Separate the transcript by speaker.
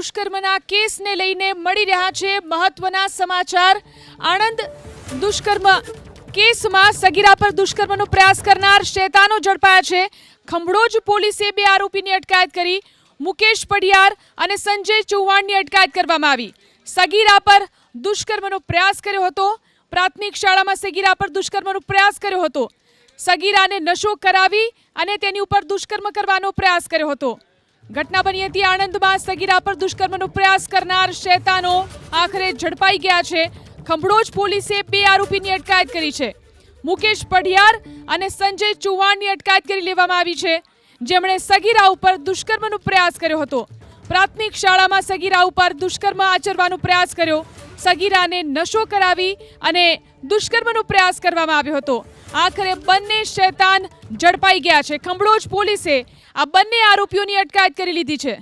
Speaker 1: દુષ્કર્મના કેસને લઈને મળી રહ્યા છે મહત્વના સમાચાર। આણંદ દુષ્કર્મ કેસમાં સગીરા પર દુષ્કર્મનો પ્રયાસ કરનાર શૈતાનો ઝડપાયા છે। ખંભળોજ પોલીસે બે આરોપીની અટકાયત કરી। મુકેશ પઢિયાર અને સંજય ચૌહાણની અટકાયત કરવામાં આવી। સગીરા પર દુષ્કર્મનો પ્રયાસ કર્યો હતો। પ્રાથમિક શાળામાં સગીરા પર દુષ્કર્મનો પ્રયાસ કર્યો હતો। સગીરાને નશો કરાવી અને તેની ઉપર દુષ્કર્મ કરવાનો પ્રયાસ કર્યો હતો। ઘટના બની હતી આણંદમાં। સગીરા પર દુષ્કર્મનો પ્રયાસ કરનાર શૈતાનો આખરે ઝડપાઈ ગયા છે। ખંભળોજ પોલીસે બે આરોપીની અટકાયત કરી છે। મુકેશ પઢિયાર અને સંજય ચૌહાણની અટકાયત કરી લેવામાં આવી છે, જેમણે સગીરા ઉપર દુષ્કર્મનો પ્રયાસ કર્યો હતો। પ્રાથમિક શાળામાં સગીરા ઉપર દુષ્કર્મ આચરવાનો પ્રયાસ કર્યો। સગીરાને નશો કરાવી અને દુષ્કર્મનો પ્રયાસ કરવામાં આવ્યો હતો। આખરે બંને શૈતાન ઝડપાઈ ગયા છે। ખંભળોજ પોલીસે આ બંને આરોપીઓની અટકાયત કરી લીધી છે।